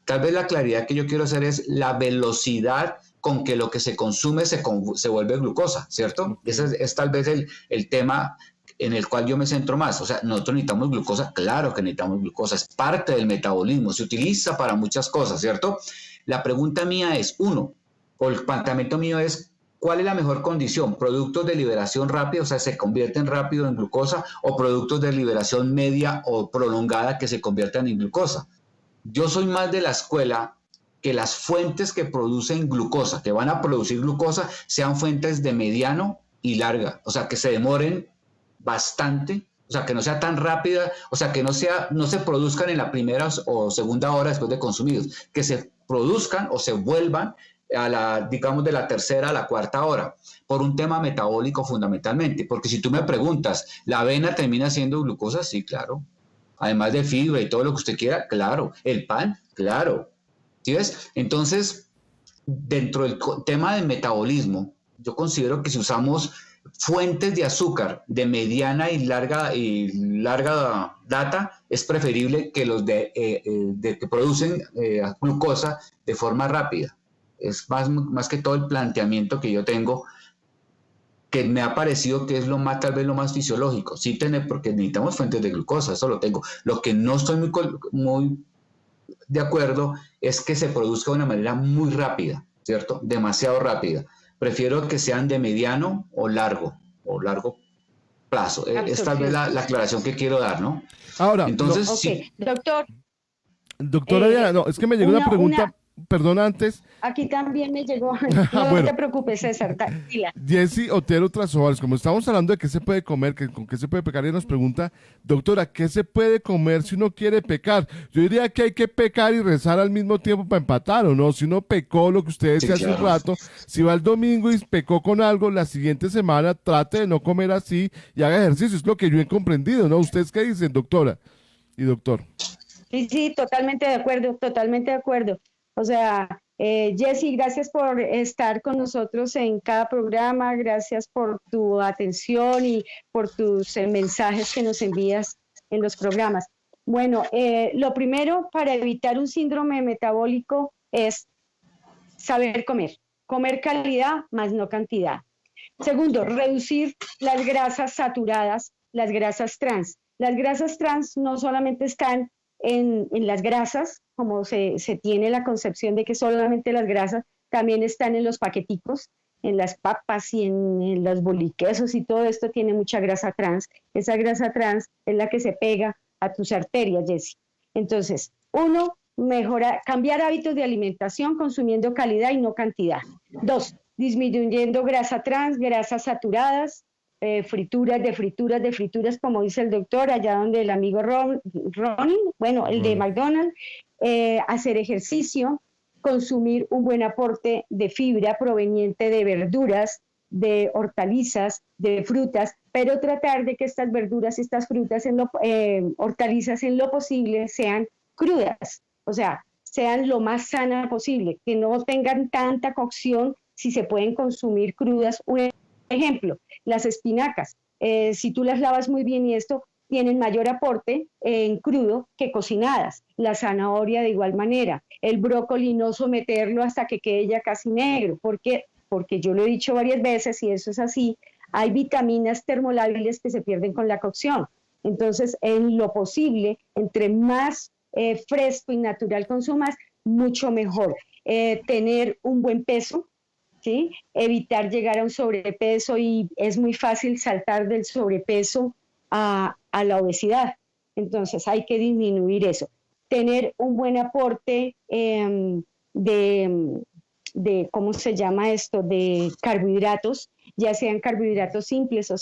Tal vez la claridad que yo quiero hacer es la velocidad con que lo que se consume se vuelve glucosa, ¿cierto? Ese es tal vez el tema en el cual yo me centro más. O sea, nosotros necesitamos glucosa, claro que necesitamos glucosa, es parte del metabolismo, se utiliza para muchas cosas, ¿cierto? La pregunta mía es, o el planteamiento mío es, ¿cuál es la mejor condición? ¿Productos de liberación rápida, o sea, se convierten rápido en glucosa, o productos de liberación media o prolongada que se conviertan en glucosa? Yo soy más de la escuela que las fuentes que producen glucosa, que van a producir glucosa, sean fuentes de mediano y larga, o sea, que se demoren bastante, o sea, que no sea tan rápida, o sea, que no se produzcan en la primera o segunda hora después de consumidos, que se produzcan o se vuelvan digamos, de la tercera a la cuarta hora, por un tema metabólico fundamentalmente, porque si tú me preguntas, ¿la avena termina siendo glucosa? Sí, claro. Además de fibra y todo lo que usted quiera, claro. El pan, claro. ¿Sí ves? Entonces, dentro del tema del metabolismo, yo considero que si usamos fuentes de azúcar de mediana y larga data, es preferible que los que producen glucosa de forma rápida. Es más que todo el planteamiento que yo tengo, que me ha parecido que es tal vez lo más fisiológico. Sí, porque necesitamos fuentes de glucosa, eso lo tengo. Lo que no estoy muy de acuerdo es que se produzca de una manera muy rápida, ¿cierto? Demasiado rápida. Prefiero que sean de mediano o largo plazo. Es tal vez la aclaración que quiero dar, ¿no? Ahora, entonces, okay. sí. Doctora Diana, no, es que me llegó una pregunta. Perdón, antes. Aquí también me llegó. No bueno, te preocupes, César, tranquila. Jessy Otero Trasovales, como estamos hablando de qué se puede comer, con qué se puede pecar, ella nos pregunta, doctora, ¿qué se puede comer si uno quiere pecar? Yo diría que hay que pecar y rezar al mismo tiempo para empatar, ¿o no? Si uno pecó, lo que usted decía hace un rato, si va el domingo y pecó con algo, la siguiente semana trate de no comer así y haga ejercicio. Es lo que yo he comprendido, ¿no? ¿Ustedes qué dicen, doctora y doctor? Sí, totalmente de acuerdo, totalmente de acuerdo. O sea, Jessy, gracias por estar con nosotros en cada programa, gracias por tu atención y por tus mensajes que nos envías en los programas. Bueno, lo primero para evitar un síndrome metabólico es saber comer calidad más no cantidad. Segundo, reducir las grasas saturadas, las grasas trans. Las grasas trans no solamente están en las grasas, como se tiene la concepción de que solamente las grasas, también están en los paqueticos, en las papas y en los boliquesos y todo esto tiene mucha grasa trans. Esa grasa trans es la que se pega a tus arterias, Jessy. Entonces, uno, cambiar hábitos de alimentación consumiendo calidad y no cantidad. Dos, disminuyendo grasa trans, grasas saturadas, frituras, como dice el doctor, allá donde el amigo Ronnie, bueno, el de McDonald's, hacer ejercicio, consumir un buen aporte de fibra proveniente de verduras, de hortalizas, de frutas, pero tratar de que estas verduras, estas frutas, hortalizas en lo posible sean crudas, o sea, sean lo más sana posible, que no tengan tanta cocción si se pueden consumir crudas. Un ejemplo, las espinacas, si tú las lavas muy bien y esto, tienen mayor aporte en crudo que cocinadas. La zanahoria de igual manera. El brócoli no someterlo hasta que quede ya casi negro. ¿Por qué? Porque yo lo he dicho varias veces y eso es así. Hay vitaminas termolábiles que se pierden con la cocción. Entonces, en lo posible, entre más fresco y natural consumas, mucho mejor. Tener un buen peso, ¿sí? Evitar llegar a un sobrepeso y es muy fácil saltar del sobrepeso a la obesidad. Entonces hay que disminuir eso. Tener un buen aporte de, ¿cómo se llama esto? De carbohidratos, ya sean carbohidratos simples o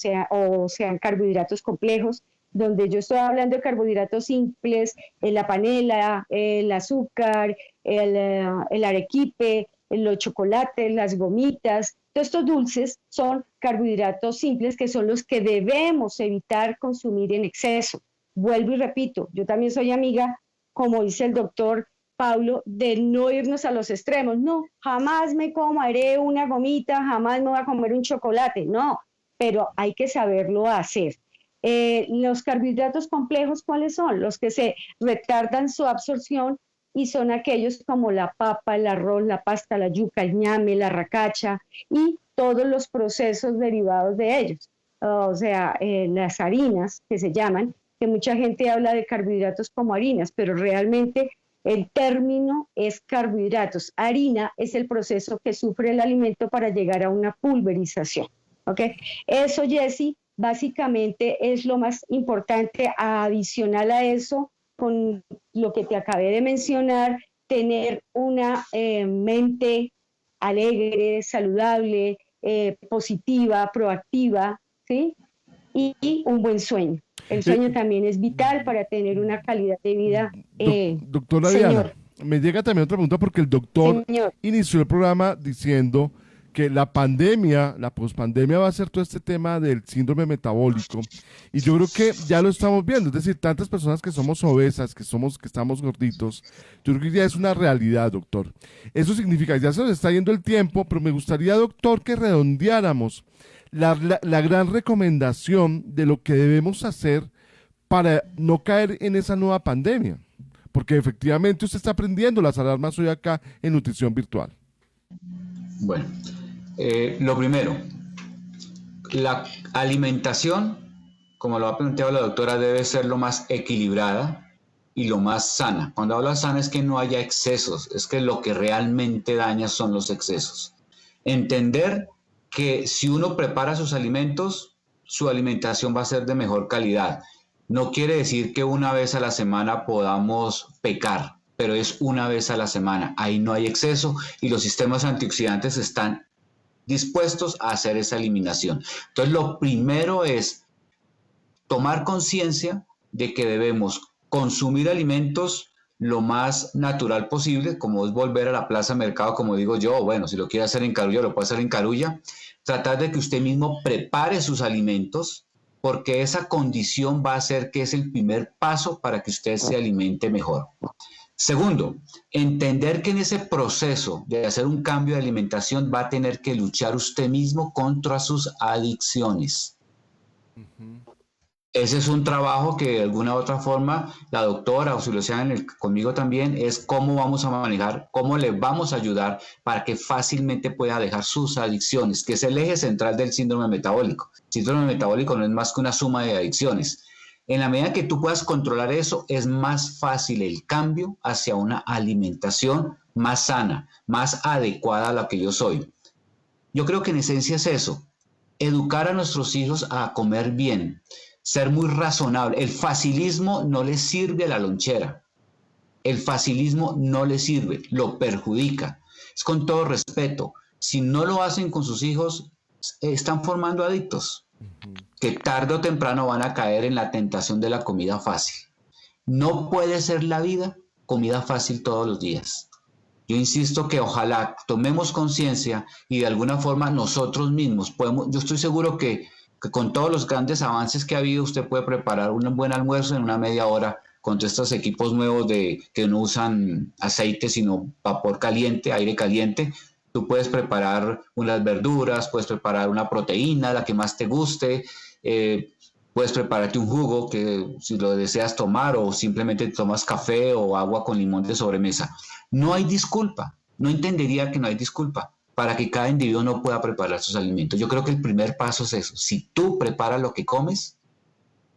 sean carbohidratos complejos. Donde yo estoy hablando de carbohidratos simples, la panela, el azúcar, el arequipe, los chocolates, las gomitas, todos estos dulces son carbohidratos simples que son los que debemos evitar consumir en exceso. Vuelvo y repito, yo también soy amiga, como dice el doctor Pablo, de no irnos a los extremos. No, jamás me comeré una gomita, jamás me voy a comer un chocolate, no, pero hay que saberlo hacer. Los carbohidratos complejos, ¿cuáles son? Los que se retardan su absorción y son aquellos como la papa, el arroz, la pasta, la yuca, el ñame, la racacha y todos los procesos derivados de ellos. O sea, las harinas que se llaman, que mucha gente habla de carbohidratos como harinas, pero realmente el término es carbohidratos. Harina es el proceso que sufre el alimento para llegar a una pulverización. ¿Okay? Eso, Jessy, básicamente es lo más importante. Adicional a eso, con lo que te acabé de mencionar, tener una mente alegre, saludable, positiva, proactiva, ¿sí? Y un buen sueño. El sueño también es vital para tener una calidad de vida. Doctora Señor. Diana, me llega también otra pregunta porque el doctor Señor. inició el programa diciendo que la pandemia, la pospandemia va a ser todo este tema del síndrome metabólico y yo creo que ya lo estamos viendo, es decir, tantas personas que somos obesas, que estamos gorditos, yo creo que ya es una realidad, doctor. Eso significa, ya se nos está yendo el tiempo, pero me gustaría, doctor, que redondeáramos la gran recomendación de lo que debemos hacer para no caer en esa nueva pandemia, porque efectivamente usted está aprendiendo las alarmas hoy acá en Nutrición Virtual. Bueno, lo primero, la alimentación, como lo ha planteado la doctora, debe ser lo más equilibrada y lo más sana. Cuando hablo de sana es que no haya excesos, es que lo que realmente daña son los excesos. Entender que si uno prepara sus alimentos, su alimentación va a ser de mejor calidad. No quiere decir que una vez a la semana podamos pecar, pero es una vez a la semana. Ahí no hay exceso y los sistemas antioxidantes están dispuestos a hacer esa eliminación. Entonces, lo primero es tomar conciencia de que debemos consumir alimentos lo más natural posible, como es volver a la plaza mercado, como digo yo, bueno, si lo quiere hacer en Carulla, lo puede hacer en Carulla. Tratar de que usted mismo prepare sus alimentos, porque esa condición va a hacer que es el primer paso para que usted se alimente mejor. Segundo, entender que en ese proceso de hacer un cambio de alimentación va a tener que luchar usted mismo contra sus adicciones. Ese es un trabajo que de alguna u otra forma la doctora, o si lo sean conmigo también, es cómo vamos a manejar, cómo le vamos a ayudar para que fácilmente pueda dejar sus adicciones, que es el eje central del síndrome metabólico. El síndrome metabólico no es más que una suma de adicciones. En la medida que tú puedas controlar eso, es más fácil el cambio hacia una alimentación más sana, más adecuada a la que yo soy. Yo creo que en esencia es eso, educar a nuestros hijos a comer bien, ser muy razonable. El facilismo no le sirve a la lonchera. El facilismo no le sirve, lo perjudica. Es con todo respeto. Si no lo hacen con sus hijos, están formando adictos que tarde o temprano van a caer en la tentación de la comida fácil. No puede ser la vida comida fácil todos los días. Yo insisto que ojalá tomemos conciencia y de alguna forma nosotros mismos podemos, yo estoy seguro que con todos los grandes avances que ha habido, usted puede preparar un buen almuerzo en una media hora con todos estos equipos nuevos que no usan aceite, sino vapor caliente, aire caliente. Tú puedes preparar unas verduras, puedes preparar una proteína, la que más te guste, puedes prepararte un jugo que si lo deseas tomar o simplemente tomas café o agua con limón de sobremesa. No hay disculpa, no entendería que no hay disculpa para que cada individuo no pueda preparar sus alimentos. Yo creo que el primer paso es eso. Si tú preparas lo que comes,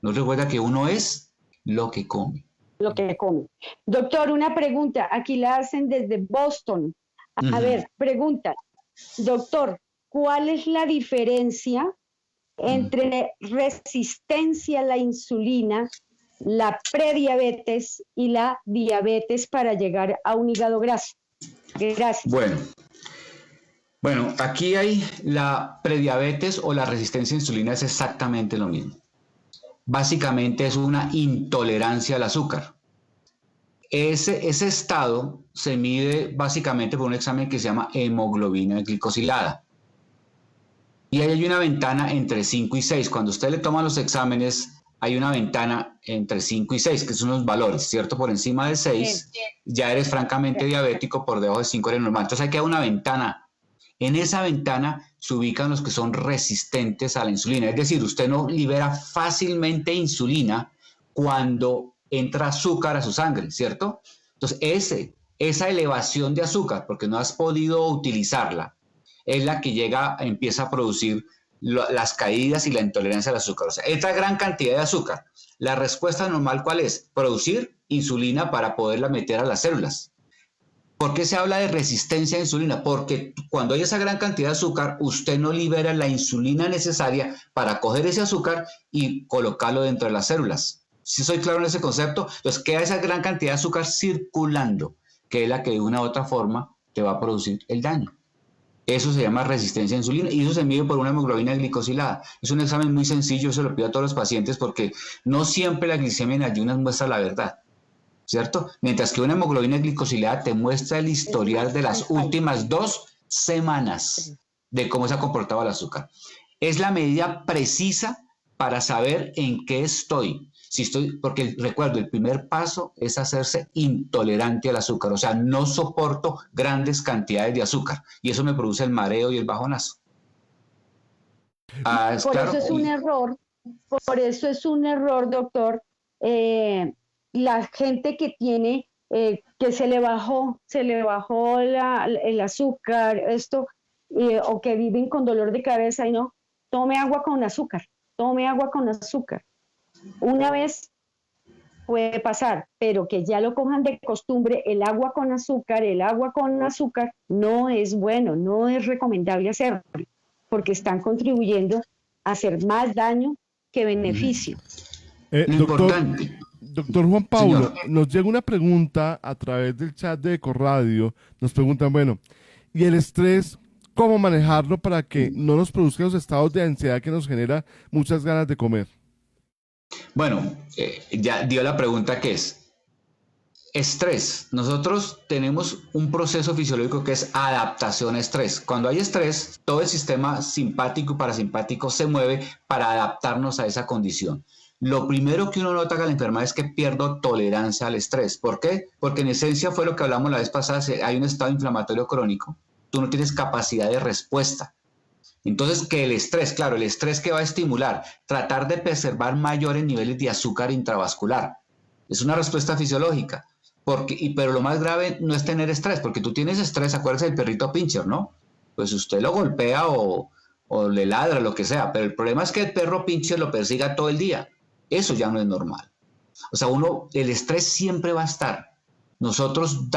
no recuerda que uno es lo que come. Lo que come. Doctor, una pregunta. Aquí la hacen desde Boston. A ver, pregunta. Doctor, ¿cuál es la diferencia entre resistencia a la insulina, la prediabetes y la diabetes para llegar a un hígado graso? Gracias. Bueno, aquí hay la prediabetes o la resistencia a insulina, es exactamente lo mismo. Básicamente es una intolerancia al azúcar. Ese estado se mide básicamente por un examen que se llama hemoglobina glicosilada. Y ahí hay una ventana entre 5 y 6. Cuando usted le toma los exámenes, hay una ventana entre 5 y 6, que son los valores, ¿cierto? Por encima de 6 ya eres francamente diabético, por debajo de 5 eres normal. Entonces hay que dar una ventana. En esa ventana se ubican los que son resistentes a la insulina. Es decir, usted no libera fácilmente insulina cuando entra azúcar a su sangre, ¿cierto? Entonces, esa elevación de azúcar, porque no has podido utilizarla, es la que empieza a producir las caídas y la intolerancia al azúcar. O sea, esta gran cantidad de azúcar, la respuesta normal, ¿cuál es? Producir insulina para poderla meter a las células. ¿Por qué se habla de resistencia a la insulina? Porque cuando hay esa gran cantidad de azúcar, usted no libera la insulina necesaria para coger ese azúcar y colocarlo dentro de las células. ¿Sí soy claro en ese concepto? Entonces queda esa gran cantidad de azúcar circulando, que es la que de una u otra forma te va a producir el daño. Eso se llama resistencia a insulina y eso se mide por una hemoglobina glicosilada. Es un examen muy sencillo, se lo pido a todos los pacientes porque no siempre la glicemia en ayunas muestra la verdad, ¿cierto? Mientras que una hemoglobina glicosilada te muestra el historial de las últimas 2 semanas de cómo se ha comportado el azúcar. Es la medida precisa para saber en qué estoy. Si estoy, porque recuerdo, el primer paso es hacerse intolerante al azúcar, o sea, no soporto grandes cantidades de azúcar y eso me produce el mareo y el bajonazo. Por eso es un error, doctor, la gente que tiene, que se le bajó el azúcar, o que viven con dolor de cabeza y no, tome agua con azúcar. Una vez puede pasar, pero que ya lo cojan de costumbre, el agua con azúcar no es bueno, no es recomendable hacerlo, porque están contribuyendo a hacer más daño que beneficio. Doctor Juan Pablo, Señor. nos llega una pregunta a través del chat de Ecoradio. Nos preguntan, bueno, ¿y el estrés, cómo manejarlo para que no nos produzca los estados de ansiedad que nos genera muchas ganas de comer? Bueno, ya dio la pregunta que es estrés. Nosotros tenemos un proceso fisiológico que es adaptación a estrés. Cuando hay estrés, todo el sistema simpático y parasimpático se mueve para adaptarnos a esa condición. Lo primero que uno nota con la enfermedad es que pierdo tolerancia al estrés. ¿Por qué? Porque en esencia fue lo que hablamos la vez pasada, hay un estado inflamatorio crónico. Tú no tienes capacidad de respuesta. Entonces, que el estrés, claro, el estrés que va a estimular, tratar de preservar mayores niveles de azúcar intravascular. Es una respuesta fisiológica. Pero lo más grave no es tener estrés, porque tú tienes estrés, acuérdese del perrito pincher, ¿no? Pues usted lo golpea o le ladra, lo que sea, pero el problema es que el perro pincher lo persiga todo el día. Eso ya no es normal. O sea, el estrés siempre va a estar. Nosotros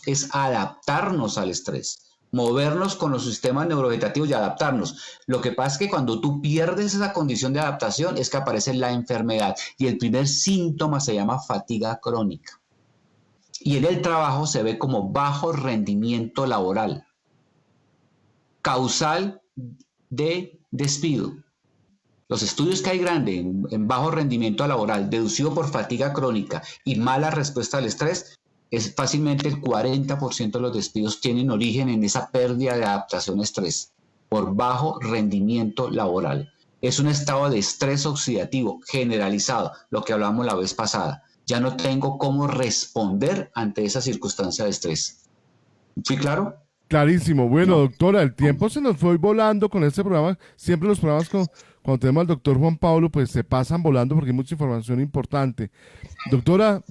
es adaptarnos al estrés. Movernos con los sistemas neurovegetativos y adaptarnos. Lo que pasa es que cuando tú pierdes esa condición de adaptación es que aparece la enfermedad y el primer síntoma se llama fatiga crónica. Y en el trabajo se ve como bajo rendimiento laboral, causal de despido. Los estudios que hay grande en bajo rendimiento laboral, deducido por fatiga crónica y mala respuesta al estrés, es fácilmente el 40% de los despidos tienen origen en esa pérdida de adaptación a estrés por bajo rendimiento laboral. Es un estado de estrés oxidativo generalizado, lo que hablamos la vez pasada. Ya no tengo cómo responder ante esa circunstancia de estrés. ¿Sí, claro? Clarísimo. Bueno, doctora, el tiempo se nos fue volando con este programa. Siempre los programas cuando tenemos al doctor Juan Pablo, pues se pasan volando porque hay mucha información importante. Doctora,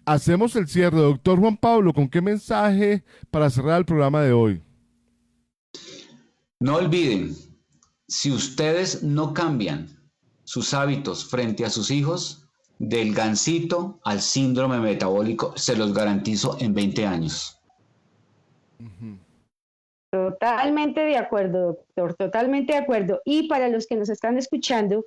hacemos el cierre. Doctor Juan Pablo, ¿con qué mensaje para cerrar el programa de hoy? No olviden, si ustedes no cambian sus hábitos frente a sus hijos, del gansito al síndrome metabólico, se los garantizo en 20 años. Totalmente de acuerdo, doctor, totalmente de acuerdo. Y para los que nos están escuchando,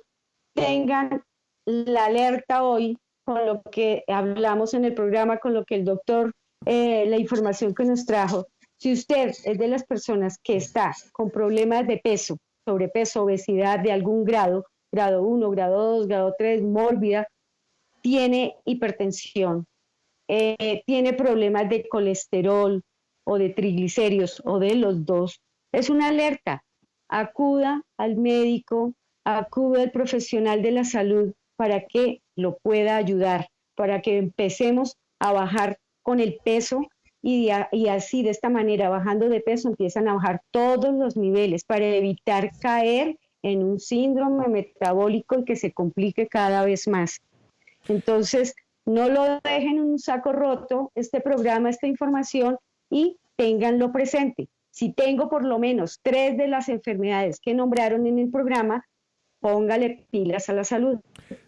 tengan la alerta hoy con lo que hablamos en el programa, con lo que el doctor, la información que nos trajo. Si usted es de las personas que está con problemas de peso, sobrepeso, obesidad de algún grado 1, grado 2, grado 3, mórbida, tiene hipertensión, tiene problemas de colesterol o de triglicéridos o de los dos, es una alerta. Acuda al médico, acuda al profesional de la salud para que lo pueda ayudar, para que empecemos a bajar con el peso y así de esta manera, bajando de peso, empiezan a bajar todos los niveles para evitar caer en un síndrome metabólico y que se complique cada vez más. Entonces, no lo dejen en un saco roto, este programa, esta información, y ténganlo presente. Si tengo por lo menos 3 de las enfermedades que nombraron en el programa, póngale pilas a la salud,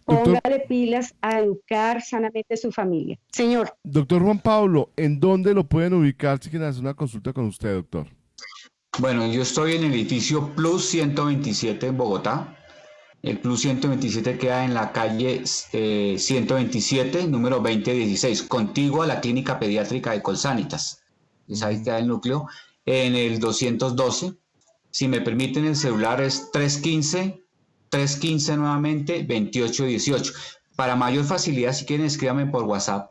póngale pilas a educar sanamente a su familia. Señor. Doctor Juan Pablo, ¿en dónde lo pueden ubicar si quieren hacer una consulta con usted, doctor? Bueno, yo estoy en el edificio Plus 127 en Bogotá. El Plus 127 queda en la calle 127, número 2016, contiguo a la clínica pediátrica de Colsanitas. Es ahí queda el núcleo. en el 212. Si me permiten, el celular es 315 nuevamente, 2818. Para mayor facilidad, si quieren, escríbanme por WhatsApp,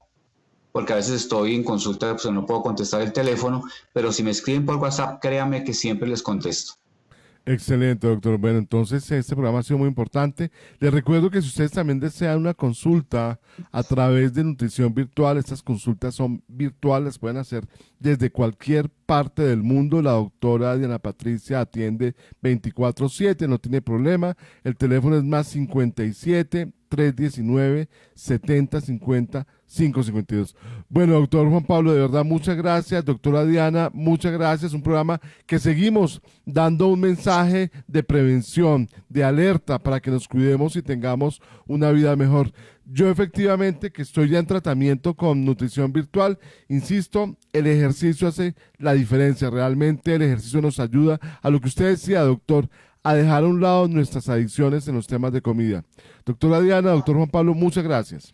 porque a veces estoy en consulta, pues no puedo contestar el teléfono, pero si me escriben por WhatsApp, créanme que siempre les contesto. Excelente, doctor. Bueno, entonces este programa ha sido muy importante. Les recuerdo que si ustedes también desean una consulta a través de Nutrición Virtual, estas consultas son virtuales, pueden hacer desde cualquier parte del mundo. La doctora Diana Patricia atiende 24/7, no tiene problema. El teléfono es más 57 319 7050 552. Bueno, doctor Juan Pablo, de verdad, muchas gracias. Doctora Diana, muchas gracias. Un programa que seguimos dando un mensaje de prevención, de alerta para que nos cuidemos y tengamos una vida mejor. Yo efectivamente que estoy ya en tratamiento con nutrición virtual, insisto, el ejercicio hace la diferencia. Realmente el ejercicio nos ayuda a lo que usted decía, doctor, a dejar a un lado nuestras adicciones en los temas de comida. Doctora Diana, doctor Juan Pablo, muchas gracias.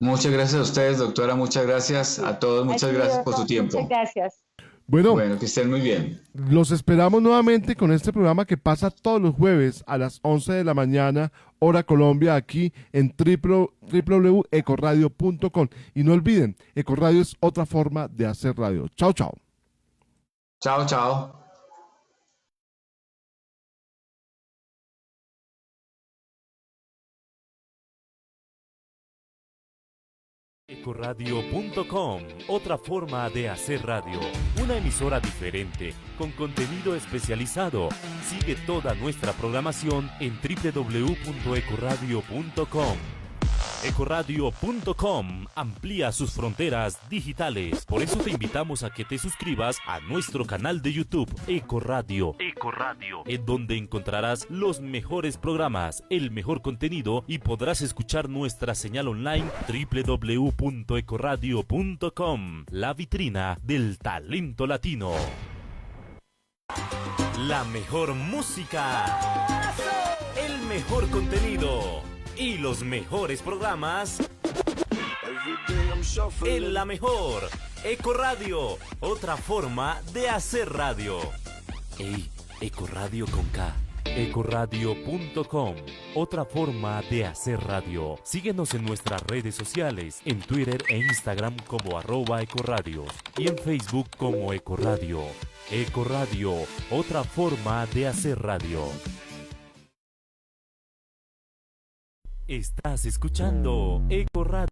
Muchas gracias a ustedes, doctora. Muchas gracias a todos. Muchas gracias por su tiempo. Muchas gracias. Bueno, que estén muy bien. Los esperamos nuevamente con este programa que pasa todos los jueves a las 11 de la mañana, hora Colombia, aquí en www.ecoradio.com. Y no olviden, Ecoradio es otra forma de hacer radio. Chao, chao. Chao, chao. Ecoradio.com, otra forma de hacer radio, una emisora diferente, con contenido especializado. Sigue toda nuestra programación en www.ecoradio.com. Ecoradio.com amplía sus fronteras digitales. Por eso te invitamos a que te suscribas a nuestro canal de YouTube, Ecoradio, en donde encontrarás los mejores programas, el mejor contenido y podrás escuchar nuestra señal online www.ecoradio.com, la vitrina del talento latino. La mejor música, el mejor contenido y los mejores programas en la mejor Ecoradio, otra forma de hacer radio. Ey, Ecoradio con K. Ecoradio.com, otra forma de hacer radio. Síguenos en nuestras redes sociales, en Twitter e Instagram como @Ecoradio y en Facebook como Ecoradio. Ecoradio, otra forma de hacer radio. Estás escuchando Ecoradio.